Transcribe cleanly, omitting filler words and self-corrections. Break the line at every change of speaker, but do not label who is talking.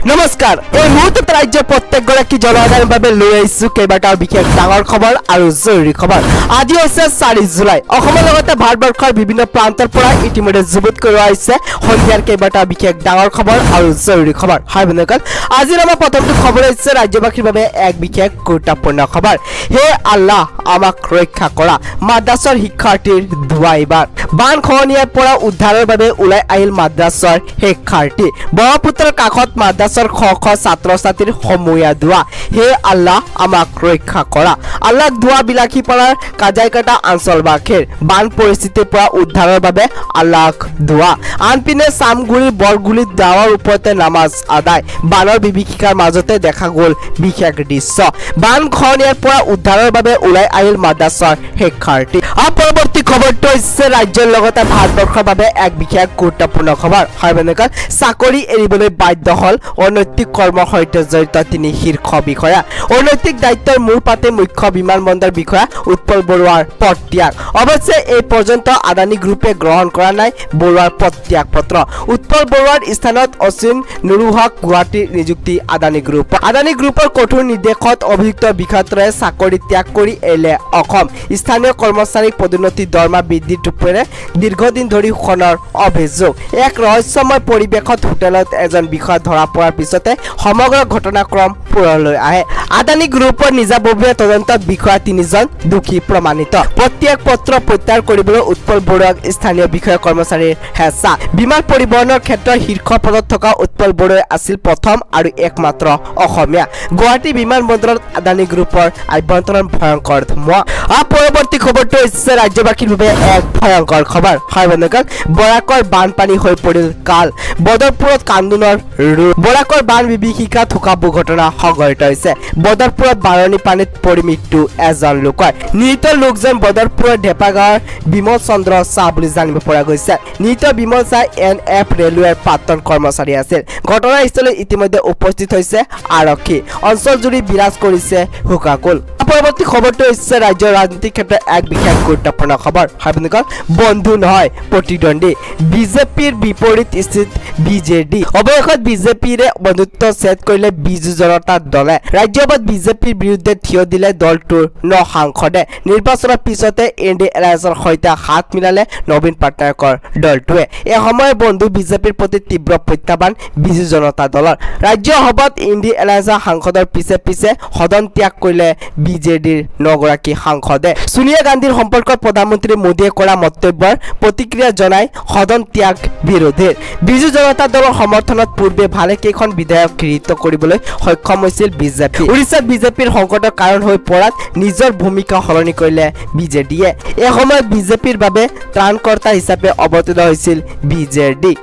নমস্কাৰ এই মুহূৰ্তত ৰাজ্যৰ প্ৰত্যেকগৰাকী জনসাধাৰণৰ বাবে লৈ আহিছোঁ কেইবাটাও বিশেষ ডাঙৰ খবৰ আৰু জৰুৰী খবৰ। আজি হৈছে 4 জুলাই। অসমৰ লগতে ভাৰতবৰ্ষৰ বিভিন্ন প্ৰান্তৰ পৰা ইতিমধ্যে যুগুত কৰোৱা হৈছে সন্ধিয়াৰ কেইবাটাও বিশেষ ডাঙৰ খবৰ আৰু জৰুৰী খবৰ। হয় বন্ধুসকল, আজিৰ আমাৰ প্ৰথমটো খবৰ হৈছে ৰাজ্যবাসীৰ বাবে এক বিশেষ গুৰুত্বপূৰ্ণ খবৰ। হে আল্লাহ আমাক ৰক্ষা কৰা, মাদ্ৰাছাৰ শিক্ষাৰ্থীৰ ধোৱা এইবাৰ। বান খহনীয়াৰ পৰা উদ্ধাৰৰ বাবে ওলাই আহিল মাদ্ৰাছাৰ শিক্ষাৰ্থী। ব্ৰহ্মপুত্ৰৰ কাষত মাদ্ৰাছাৰ শ শ ছাত্ৰ ছাত্ৰীৰ সমূহীয়া ধোৱা। হে আল্লাহ আমাক ৰক্ষা কৰা। আল্লাহ ধোৱা বিলাসীপাৰাৰ কাজাইকাটা অঞ্চলবাসীৰ বান পৰিস্থিতিৰ পৰা উদ্ধাৰৰ বাবে আল্লাহ ধোৱা। আনপিনে চামগুৰিৰ বৰগুলিত ডাৱৰ ওপৰতে নামাজ আদায়। বানৰ বিভীষিকাৰ মাজতে দেখা গ'ল বিশেষ দৃশ্য। বান খহনীয়াৰ পৰা উদ্ধাৰৰ বাবে ওলাই আহিল মাদ্ৰাছাৰ শিক্ষাৰ্থী। পৰৱৰ্তী খবৰটো হৈছে ৰাজ্যৰ লগতে ভাৰতবৰ্ষৰ বাবে এক বিশেষ গুৰুত্বপূৰ্ণ খবৰ। হয় বন্ধুসকল, চাকৰি এৰিবলৈ বাধ্য হ'ল অনৈতিক কৰ্মৰ সৈতে জড়িত 3 শীৰ্ষ বিষয়া। অনৈতিক দায়িত্বৰ মূৰ পাতে মুখ্য বিমানবন্দৰ বিষয়া উৎপল বৰুৱাৰ পদত্যাগ। অৱশ্যে এই পৰ্যন্ত আদানী গ্ৰুপে গ্ৰহণ কৰা নাই বৰুৱাৰ পদত্যাগ পত্ৰ। উৎপল বৰুৱাৰ স্থানত অশ্বিন নুৰুহাক গুৱাহাটীৰ নিযুক্তি আদানী গ্ৰুপ। আদানী গ্ৰুপৰ কঠোৰ নিৰ্দেশত অভিযুক্ত বিষয়াটোৱে চাকৰি ত্যাগ কৰি এৰিলে অসম। স্থানীয় কৰ্মচাৰীক পদোন্নতি দৰমহা বৃদ্ধিৰ ৰূপেৰে দীৰ্ঘদিন ধৰি শোষণৰ অভিযোগ। এক ৰহস্যময় পৰিৱেশত হোটেলত এজন বিষয়া ধৰা পৰাৰ পিছতে সমগ্ৰ ঘটনাক্ৰম পোহৰলৈ আহে। আদানী গ্ৰুপৰ নিজাববীয়া তদন্তত বিষয়া 3জন দোষী প্ৰমাণিত। পদত্যাগ পত্ৰ প্ৰত্যাহাৰ কৰিবলৈ উৎপল বৰুৱাক স্থানীয় বিষয়া কৰ্মচাৰীৰ হেঁচা। বিমান পৰিবহণৰ ক্ষেত্ৰত শীৰ্ষ পদত থকা উৎপল বৰুৱাই আছিল প্ৰথম আৰু একমাত্ৰ অসমীয়া। গুৱাহাটী বিমানবন্দৰত আদানী গ্ৰুপৰ আভ্যন্তৰীণ ভয়ংকৰ ধুমুহা। পৰৱৰ্তী খবৰটো হৈছে ৰাজ্যবাসীৰ বাবে এক ভয়ংকৰ খবৰ। হয় বন্ধুসকল, বৰাকৰ বানপানী হৈ পৰিল কাল। বদৰপুৰত কান্দোনৰ ৰূপ। বৰাকৰ বান বিভীষিকাত শোকাবহ ঘটনা সংঘটিত হৈছে। বদৰপুৰত বাৰণী পানীত পৰি মৃত্যু এজন লোকৰ। নিহত লোকজন বদৰপুৰৰ ঢেপাগাঁৱৰ বিমল চন্দ্ৰ চাহ বুলি জানিব পৰা গৈছে। নিহত বিমল চাহ NF ৰেলৱেৰ প্ৰাক্তন কৰ্মচাৰী আছিল। ঘটনাস্থলীত ইতিমধ্যে উপস্থিত হৈছে আৰক্ষী। অঞ্চলজুৰি বিৰাজ কৰিছে শোকাকুল। পৰৱৰ্তী খবৰটো হৈছে ৰাজ্যৰ ৰাজনীতিৰ ক্ষেত্ৰত এক বিশেষ গুৰুত্বপূৰ্ণ খবৰ। হয় বন্ধুসকল, বন্ধু নহয় প্ৰতিদ্বন্দ্বী। বিজেপিৰ বিপৰীত স্থিত BJD। অৱশেষত বিজেপিৰে বন্ধুত্ব ছেদ কৰিলে বিজু জনতা দলে। ৰাজ্যসভাত বিজেপিৰ বিৰুদ্ধে থিয় দিলে দলটোৰ 9 সাংসদে। নিৰ্বাচনৰ পিছতে NDA এলায়েন্সৰ সৈতে হাত মিলালে নবীন পটনায়কৰ দলটোৱে। এসময়ৰ বন্ধু বিজেপিৰ প্ৰতি তীব্ৰ প্ৰত্যাহ্বান বিজু জনতা দলৰ। ৰাজ্যসভাত NDA এলায়েন্সৰ সাংসদৰ পিছে পিছে সদন ত্যাগ কৰিলে BJDৰ 9 গৰাকী সাংসদে। সোনিয়া গান্ধীৰ সম্পৰ্কত প্ৰধানমন্ত্ৰী মোদীয়ে কৰা মন্তব্যৰ প্ৰতিক্ৰিয়া জনাই সদন ত্যাগ বিৰোধীৰ। বিজু জনতা দলৰ সমৰ্থনত পূৰ্বে ভালেকেইখন বিধায়ক গৃহীত কৰিবলৈ সক্ষম হৈছিল বিজেপি। উৰিষ্যাত বিজেপিৰ সংকটৰ কাৰণ হৈ পৰাত নিজৰ ভূমিকা সলনি কৰিলে BJDয়ে। এসময়ত বিজেপিৰ বাবে ত্ৰাণকৰ্তা হিচাপে অৱতীৰ্ণ হৈছিল BJD।